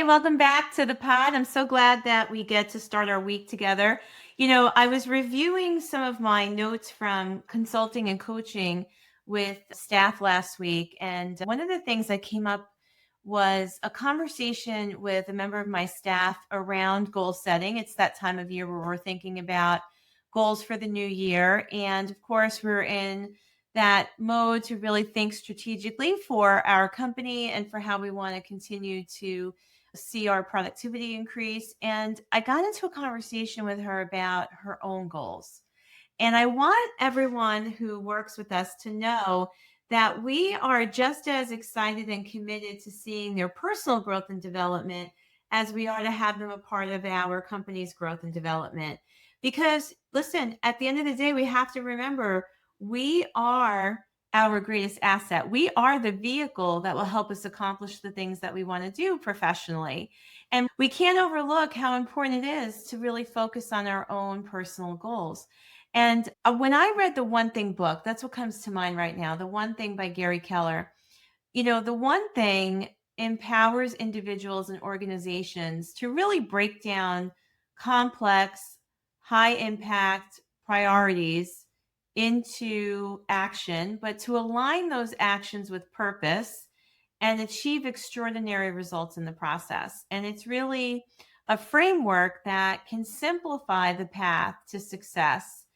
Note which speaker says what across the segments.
Speaker 1: welcome back to the pod. I'm so glad that we get to start our week together. I was reviewing some of my notes from consulting and coaching with staff last week. And one of the things that came up was a conversation with a member of my staff around goal setting. It's that time of year where we're thinking about goals for the new year. And of course, we're in that mode to really think strategically for our company and for how we want to continue to see our productivity increase. And I got into a conversation with her about her own goals. And I want everyone who works with us to know that we are just as excited and committed to seeing their personal growth and development as we are to have them a part of our company's growth and development. Because, listen, at the end of the day, we have to remember we are our greatest asset. We are the vehicle that will help us accomplish the things that we want to do professionally. And we can't overlook how important it is to really focus on our own personal goals. And when I read the One Thing book, that's what comes to mind right now. The One Thing by Gary Keller. The One Thing empowers individuals and organizations to really break down complex, high impact priorities into action, but to align those actions with purpose and achieve extraordinary results in the process. And it's really a framework that can simplify the path to success.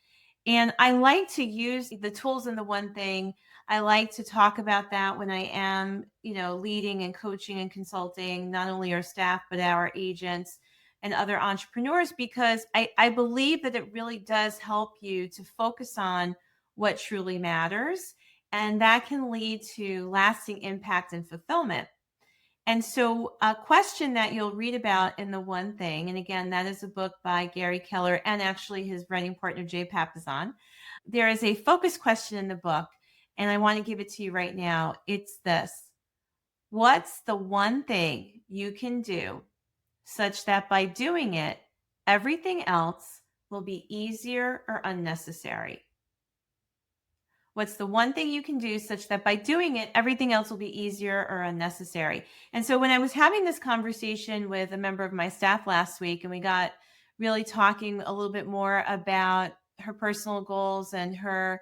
Speaker 1: And I like to use the tools in the One Thing. I like to talk about that when I am, leading and coaching and consulting, not only our staff, but our agents and other entrepreneurs, because I believe that it really does help you to focus on what truly matters. And that can lead to lasting impact and fulfillment. And so, a question that you'll read about in the One Thing, and again, that is a book by Gary Keller and actually his writing partner, Jay Papasan. There is a focus question in the book, and I want to give it to you right now. It's this: what's the one thing you can do such that by doing it, everything else will be easier or unnecessary? What's the one thing you can do such that by doing it, everything else will be easier or unnecessary? And so when I was having this conversation with a member of my staff last week, and we got really talking a little bit more about her personal goals and her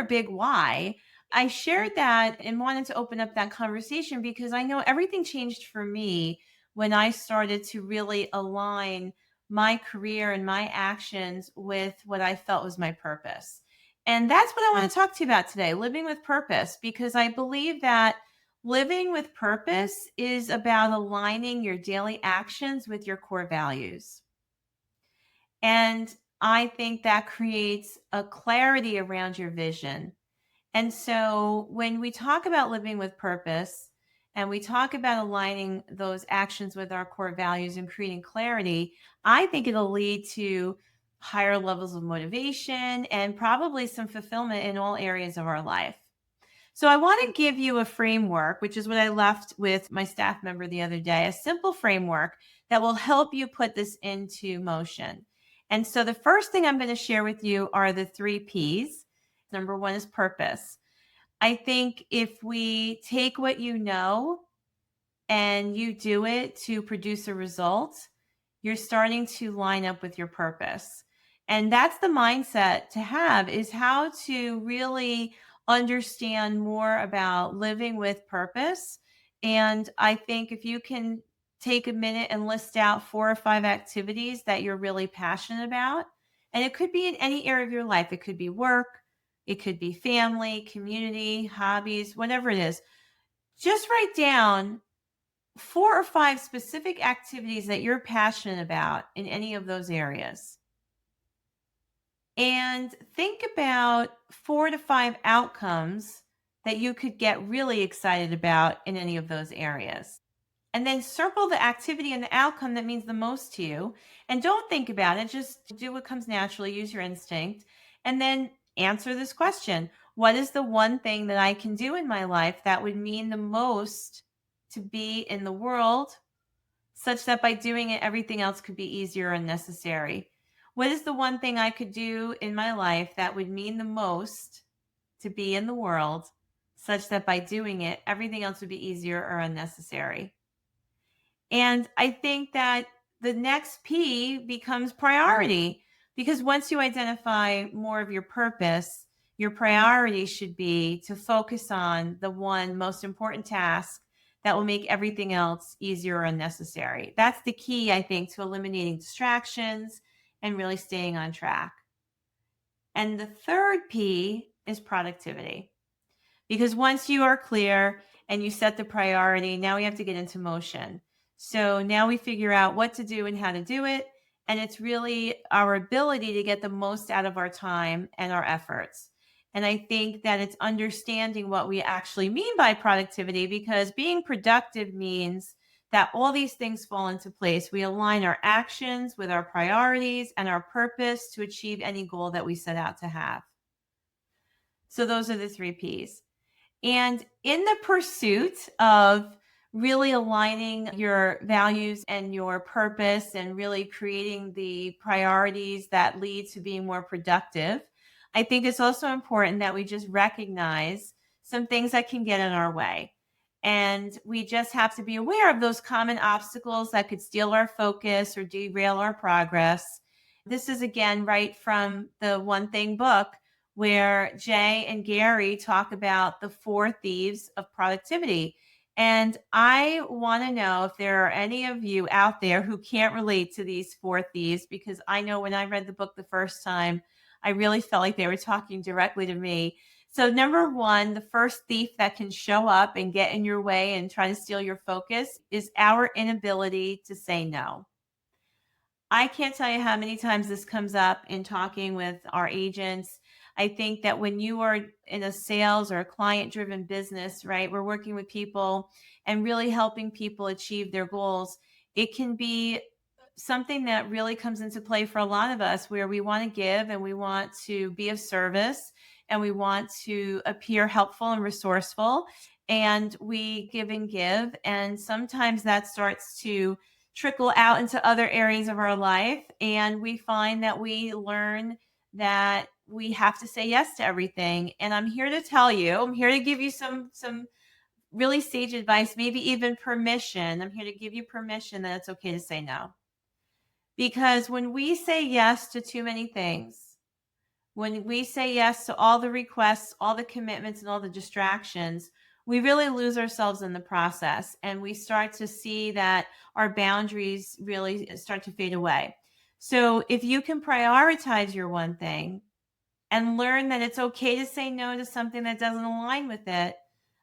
Speaker 1: big why, I shared that and wanted to open up that conversation because I know everything changed for me when I started to really align my career and my actions with what I felt was my purpose. And that's what I want to talk to you about today, living with purpose, because I believe that living with purpose is about aligning your daily actions with your core values. And I think that creates a clarity around your vision. And so when we talk about living with purpose and we talk about aligning those actions with our core values and creating clarity, I think it'll lead to higher levels of motivation and probably some fulfillment in all areas of our life. So I want to give you a framework, which is what I left with my staff member the other day, a simple framework that will help you put this into motion. And so the first thing I'm going to share with you are the 3 Ps. Number one is purpose. I think if we take what you know and you do it to produce a result, you're starting to line up with your purpose. And that's the mindset to have, is how to really understand more about living with purpose. And I think if you can take a minute and list out 4 or 5 activities that you're really passionate about, and it could be in any area of your life, it could be work, it could be family, community, hobbies, whatever it is. Just write down 4 or 5 specific activities that you're passionate about in any of those areas. And think about 4 to 5 outcomes that you could get really excited about in any of those areas. And then circle the activity and the outcome that means the most to you. And don't think about it, just do what comes naturally, use your instinct. And then answer this question: what is the one thing that I can do in my life that would mean the most to be in the world, such that by doing it, everything else could be easier and necessary? What is the one thing I could do in my life that would mean the most to be in the world, such that by doing it, everything else would be easier or unnecessary? And I think that the next P becomes priority, because once you identify more of your purpose, your priority should be to focus on the one most important task that will make everything else easier or unnecessary. That's the key, I think, to eliminating distractions and really staying on track. And the third P is productivity. Because once you are clear and you set the priority, now we have to get into motion. So now we figure out what to do and how to do it. And it's really our ability to get the most out of our time and our efforts. And I think that it's understanding what we actually mean by productivity, because being productive means that all these things fall into place. We align our actions with our priorities and our purpose to achieve any goal that we set out to have. So those are the three P's. And in the pursuit of really aligning your values and your purpose and really creating the priorities that lead to being more productive, I think it's also important that we just recognize some things that can get in our way. And we just have to be aware of those common obstacles that could steal our focus or derail our progress. This is again right from the One Thing book, where Jay and Gary talk about the four thieves of productivity. And I want to know if there are any of you out there who can't relate to these four thieves, because I know when I read the book the first time, I really felt like they were talking directly to me. So, number one, the first thief that can show up and get in your way and try to steal your focus is our inability to say no. I can't tell you how many times this comes up in talking with our agents. I think that when you are in a sales or a client driven business, right, we're working with people and really helping people achieve their goals. It can be something that really comes into play for a lot of us, where we want to give and we want to be of service and we want to appear helpful and resourceful, and we give and give. And sometimes that starts to trickle out into other areas of our life. And we find that we learn that we have to say yes to everything. And I'm here to tell you, I'm here to give you some really sage advice, maybe even permission. I'm here to give you permission that it's okay to say no. Because when we say yes to too many things, when we say yes to all the requests, all the commitments, and all the distractions, we really lose ourselves in the process. And we start to see that our boundaries really start to fade away. So if you can prioritize your one thing and learn that it's okay to say no to something that doesn't align with it,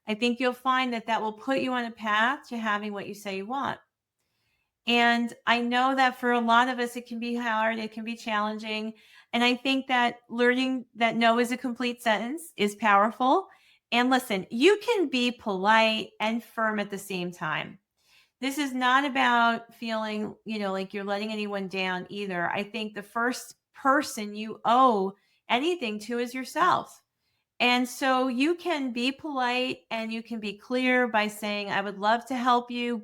Speaker 1: I think you'll find that that will put you on a path to having what you say you want. And I know that for a lot of us, it can be hard, it can be challenging. And I think that learning that no is a complete sentence is powerful. And listen, you can be polite and firm at the same time. This is not about feeling, like you're letting anyone down either. I think the first person you owe anything to is yourself. And so you can be polite and you can be clear by saying, I would love to help you,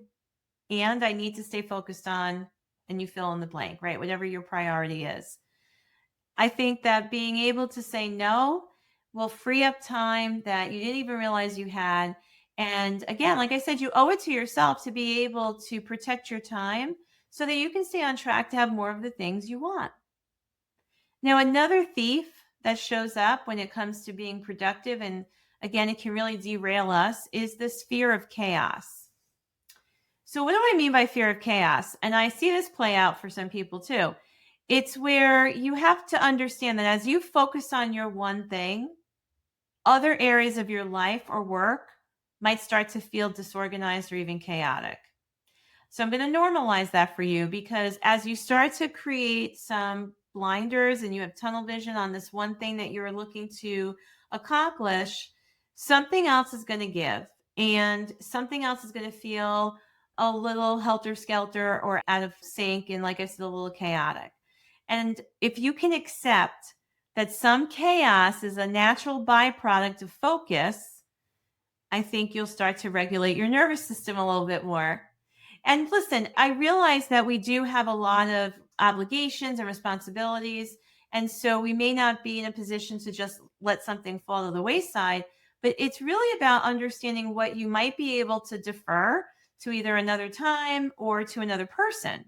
Speaker 1: and I need to stay focused on, and you fill in the blank, right? Whatever your priority is. I think that being able to say no will free up time that you didn't even realize you had. And again, like I said, you owe it to yourself to be able to protect your time so that you can stay on track to have more of the things you want. Now, another thief that shows up when it comes to being productive, and again, it can really derail us, is this fear of chaos. So, what do I mean by fear of chaos? And I see this play out for some people too. It's where you have to understand that as you focus on your one thing, other areas of your life or work might start to feel disorganized or even chaotic. So I'm going to normalize that for you, because as you start to create some blinders and you have tunnel vision on this one thing that you're looking to accomplish, something else is going to give, and something else is going to feel a little helter skelter or out of sync, and like I said, a little chaotic. And if you can accept that some chaos is a natural byproduct of focus, I think you'll start to regulate your nervous system a little bit more. And listen, I realize that we do have a lot of obligations and responsibilities. And so we may not be in a position to just let something fall to the wayside, but it's really about understanding what you might be able to defer to either another time or to another person?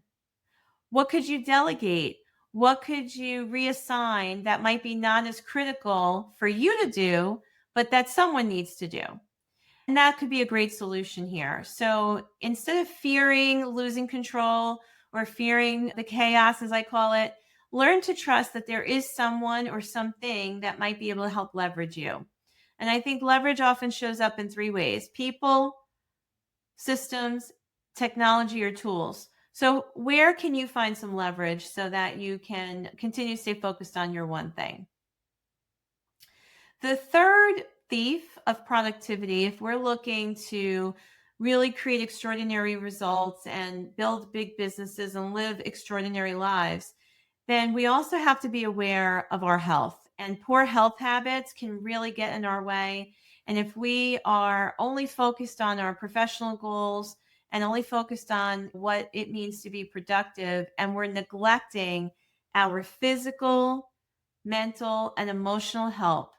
Speaker 1: What could you delegate? What could you reassign that might be not as critical for you to do, but that someone needs to do? And that could be a great solution here. So instead of fearing losing control or fearing the chaos, as I call it, learn to trust that there is someone or something that might be able to help leverage you. And I think leverage often shows up in three ways: people, systems, technology, or tools. So, where can you find some leverage so that you can continue to stay focused on your one thing? The third thief of productivity, if we're looking to really create extraordinary results and build big businesses and live extraordinary lives, then we also have to be aware of our health. And poor health habits can really get in our way. And if we are only focused on our professional goals and only focused on what it means to be productive, and we're neglecting our physical, mental, and emotional health,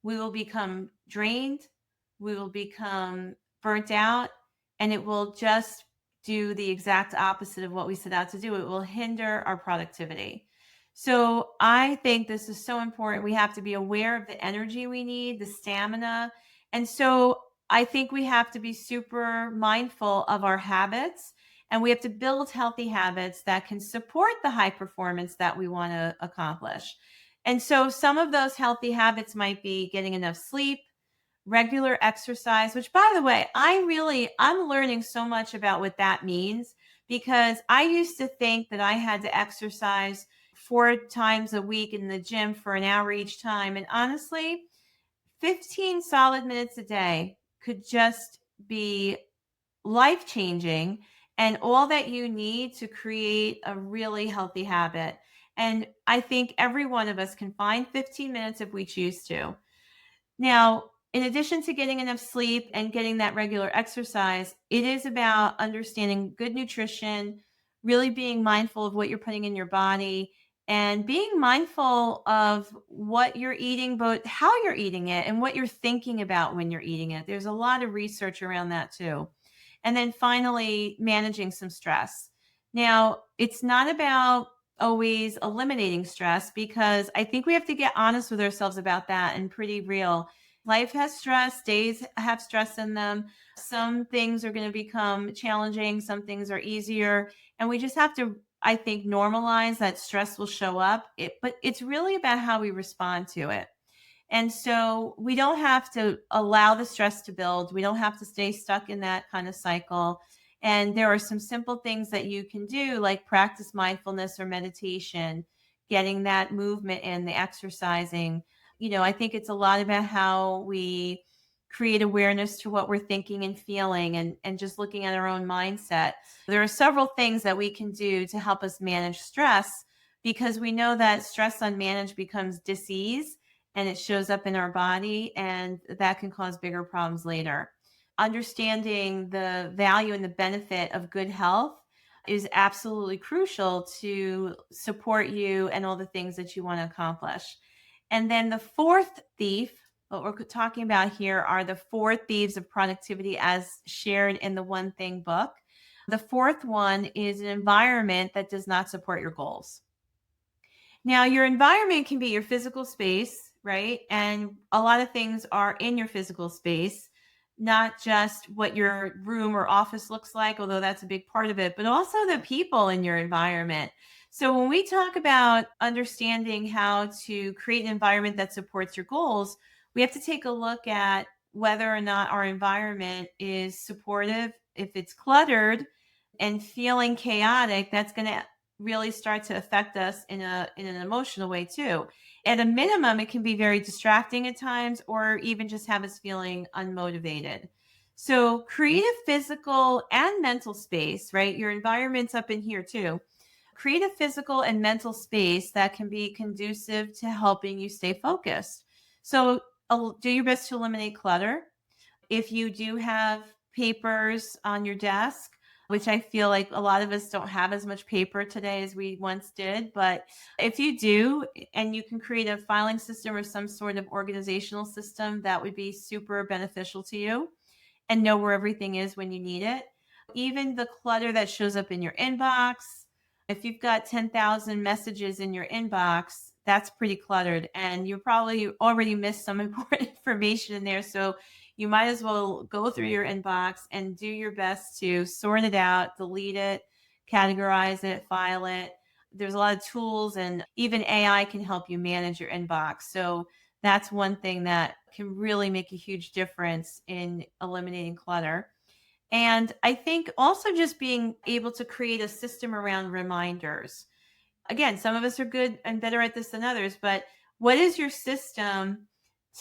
Speaker 1: we will become drained, we will become burnt out, and it will just do the exact opposite of what we set out to do. It will hinder our productivity. So I think this is so important. We have to be aware of the energy we need, the stamina. And so I think we have to be super mindful of our habits, and we have to build healthy habits that can support the high performance that we want to accomplish. And so some of those healthy habits might be getting enough sleep, regular exercise, which by the way, I'm learning so much about what that means, because I used to think that I had to exercise 4 times a week in the gym for an hour each time. And honestly, 15 solid minutes a day could just be life changing and all that you need to create a really healthy habit. And I think every one of us can find 15 minutes if we choose to. Now, in addition to getting enough sleep and getting that regular exercise, it is about understanding good nutrition, really being mindful of what you're putting in your body, and being mindful of what you're eating, but how you're eating it and what you're thinking about when you're eating it. There's a lot of research around that too. And then finally, managing some stress. Now, it's not about always eliminating stress, because I think we have to get honest with ourselves about that and pretty real. Life has stress, days have stress in them. Some things are going to become challenging, some things are easier. And we just have to, I think, normalize that stress will show up. But it's really about how we respond to it. And so we don't have to allow the stress to build. We don't have to stay stuck in that kind of cycle. And there are some simple things that you can do, like practice mindfulness or meditation, getting that movement in, the exercising. I think it's a lot about how we create awareness to what we're thinking and feeling, and just looking at our own mindset. There are several things that we can do to help us manage stress, because we know that stress unmanaged becomes disease and it shows up in our body, and that can cause bigger problems later. Understanding the value and the benefit of good health is absolutely crucial to support you and all the things that you want to accomplish. And then the fourth thief, what we're talking about here, are the four thieves of productivity as shared in the One Thing book. The fourth one is an environment that does not support your goals. Now, your environment can be your physical space, right? And a lot of things are in your physical space, not just what your room or office looks like, although that's a big part of it, but also the people in your environment. So, when we talk about understanding how to create an environment that supports your goals, we have to take a look at whether or not our environment is supportive. If it's cluttered and feeling chaotic, that's going to really start to affect us in an emotional way too. At a minimum, it can be very distracting at times, or even just have us feeling unmotivated. So create a physical and mental space, right? Your environment's up in here too. Create a physical and mental space that can be conducive to helping you stay focused. So do your best to eliminate clutter. If you do have papers on your desk, which I feel like a lot of us don't have as much paper today as we once did, but if you do, and you can create a filing system or some sort of organizational system, that would be super beneficial to you, and know where everything is when you need it. Even the clutter that shows up in your inbox. If you've got 10,000 messages in your inbox, that's pretty cluttered. And you probably already missed some important information in there. So you might as well go through your inbox and do your best to sort it out, delete it, categorize it, file it. There's a lot of tools, and even AI can help you manage your inbox. So that's one thing that can really make a huge difference in eliminating clutter. And I think also just being able to create a system around reminders. Again, some of us are good and better at this than others, but what is your system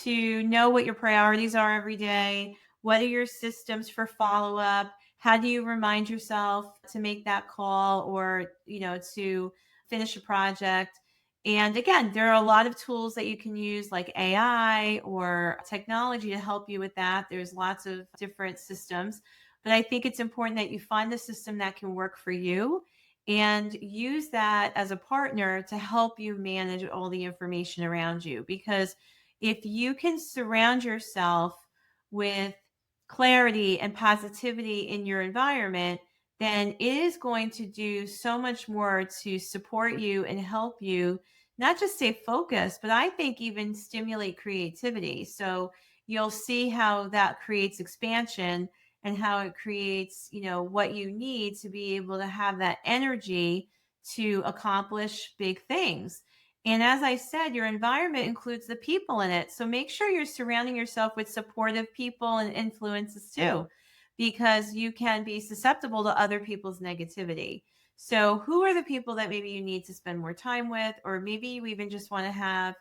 Speaker 1: to know what your priorities are every day? What are your systems for follow up? How do you remind yourself to make that call, or, to finish a project? And again, there are a lot of tools that you can use like AI or technology to help you with that. There's lots of different systems, but I think it's important that you find the system that can work for you and use that as a partner to help you manage all the information around you. Because if you can surround yourself with clarity and positivity in your environment, then it is going to do so much more to support you and help you not just stay focused, but I think even stimulate creativity. So you'll see how that creates expansion and how it creates, what you need to be able to have that energy to accomplish big things. And as I said, your environment includes the people in it. So make sure you're surrounding yourself with supportive people and influences too, because you can be susceptible to other people's negativity. So, who are the people that maybe you need to spend more time with, or maybe you even just want to have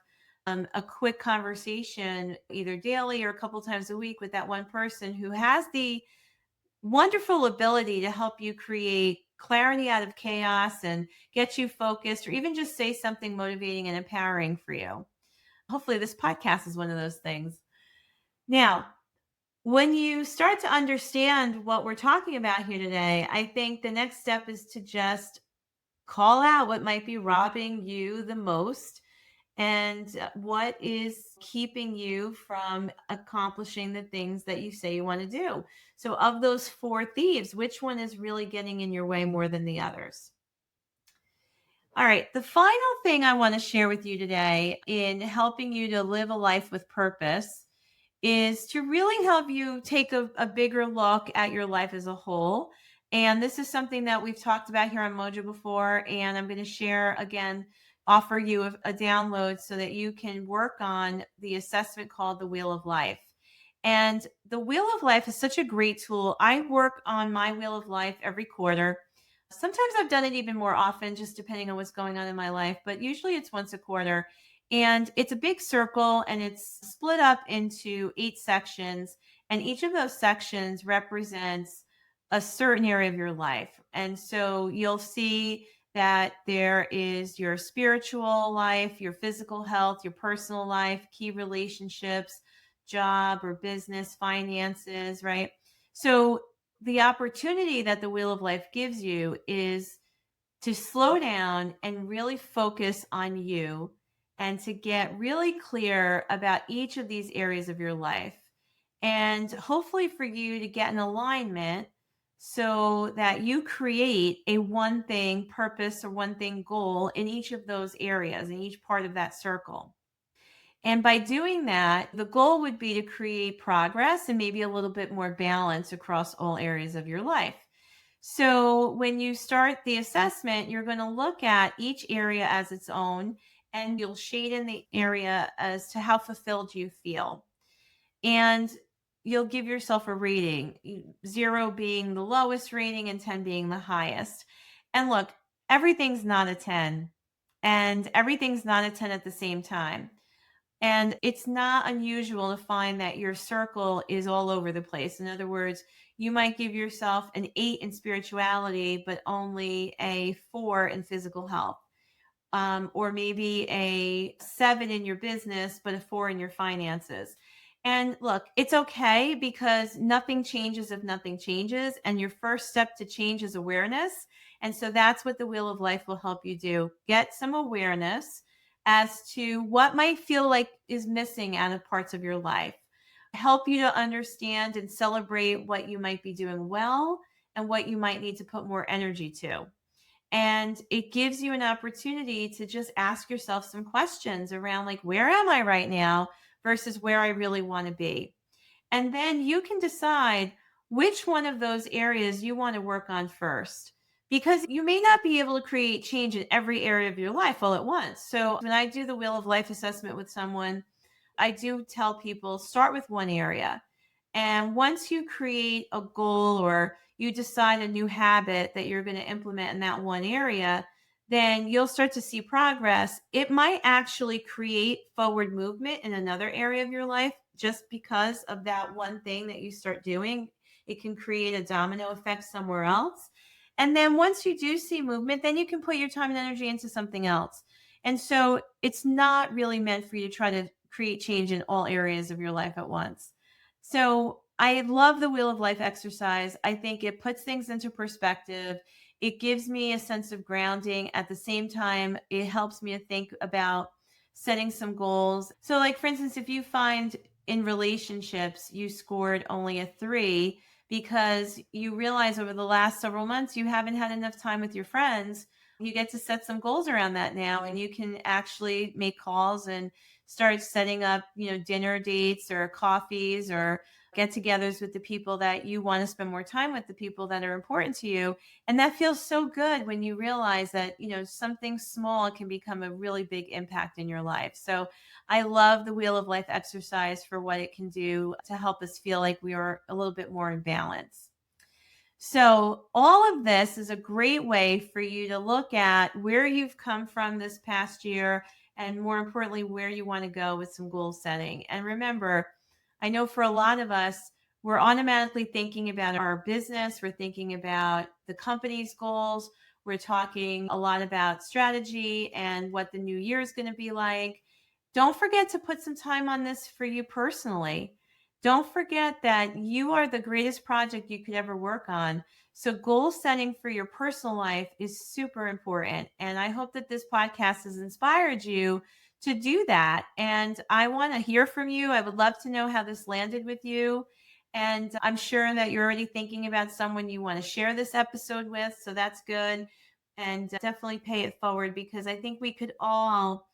Speaker 1: a quick conversation either daily or a couple times a week with that one person who has the wonderful ability to help you create clarity out of chaos and get you focused, or even just say something motivating and empowering for you. Hopefully, this podcast is one of those things. Now, when you start to understand what we're talking about here today, I think the next step is to just call out what might be robbing you the most, and what is keeping you from accomplishing the things that you say you want to do. So, of those four thieves, which one is really getting in your way more than the others? All right. The final thing I want to share with you today in helping you to live a life with purpose is to really help you take a bigger look at your life as a whole. And this is something that we've talked about here on Mojo before. And I'm going to share again, offer you a download so that you can work on the assessment called the Wheel of Life. And the Wheel of Life is such a great tool. I work on my Wheel of Life every quarter. Sometimes I've done it even more often, just depending on what's going on in my life, but usually it's once a quarter. And it's a big circle, and it's split up into 8 sections. And each of those sections represents a certain area of your life. And so you'll see that there is your spiritual life, your physical health, your personal life, key relationships, job or business, finances, right? So the opportunity that the Wheel of Life gives you is to slow down and really focus on you, and to get really clear about each of these areas of your life. And hopefully for you to get an alignment so that you create a one thing purpose or one thing goal in each of those areas, in each part of that circle. And by doing that, the goal would be to create progress and maybe a little bit more balance across all areas of your life. So when you start the assessment, you're going to look at each area as its own, and you'll shade in the area as to how fulfilled you feel. And you'll give yourself a rating, 0 being the lowest rating and 10 being the highest. And look, everything's not a 10, and everything's not a 10 at the same time. And it's not unusual to find that your circle is all over the place. In other words, you might give yourself an 8 in spirituality, but only a 4 in physical health. Or maybe a 7 in your business, but a 4 in your finances. And look, it's okay, because nothing changes if nothing changes. And your first step to change is awareness. And so that's what the Wheel of Life will help you do. Get some awareness as to what might feel like is missing out of parts of your life. Help you to understand and celebrate what you might be doing well, and what you might need to put more energy to. And it gives you an opportunity to just ask yourself some questions around, like, where am I right now versus where I really want to be? And then you can decide which one of those areas you want to work on first. Because you may not be able to create change in every area of your life all at once. So when I do the Wheel of Life assessment with someone, I do tell people start with one area. And once you create a goal or you decide a new habit that you're going to implement in that one area, then you'll start to see progress. It might actually create forward movement in another area of your life just because of that one thing that you start doing. It can create a domino effect somewhere else. And then once you do see movement, then you can put your time and energy into something else. And so it's not really meant for you to try to create change in all areas of your life at once. So I love the Wheel of Life exercise. I think it puts things into perspective. It gives me a sense of grounding. At the same time, it helps me to think about setting some goals. So, like, for instance, if you find in relationships you scored only a 3 because you realize over the last several months you haven't had enough time with your friends, you get to set some goals around that now, and you can actually make calls and start setting up, dinner dates or coffees or get-togethers with the people that you want to spend more time with, the people that are important to you. And that feels so good when you realize that, something small can become a really big impact in your life. So I love the Wheel of Life exercise for what it can do to help us feel like we are a little bit more in balance. So, all of this is a great way for you to look at where you've come from this past year and, more importantly, where you want to go with some goal setting. And remember, I know for a lot of us, we're automatically thinking about our business, we're thinking about the company's goals, we're talking a lot about strategy and what the new year is going to be like. Don't forget to put some time on this for you personally. Don't forget that you are the greatest project you could ever work on. So, goal setting for your personal life is super important. And I hope that this podcast has inspired you to do that. And I want to hear from you. I would love to know how this landed with you. And I'm sure that you're already thinking about someone you want to share this episode with. So, that's good. And definitely pay it forward, because I think we could all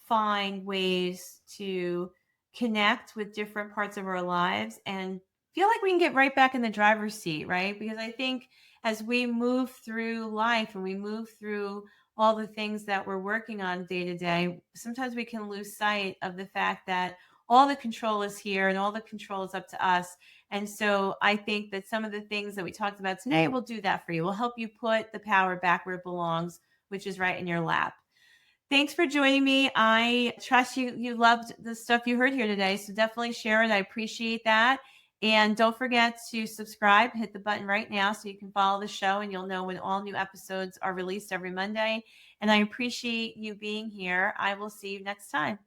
Speaker 1: find ways to connect with different parts of our lives and feel like we can get right back in the driver's seat, right? Because I think as we move through life and we move through all the things that we're working on day to day, sometimes we can lose sight of the fact that all the control is here and all the control is up to us. And so I think that some of the things that we talked about today will do that for you. Will help you put the power back where it belongs, which is right in your lap. Thanks for joining me. I trust you loved the stuff you heard here today, so definitely share it. I appreciate that. And don't forget to subscribe, hit the button right now so you can follow the show and you'll know when all new episodes are released every Monday. And I appreciate you being here. I will see you next time.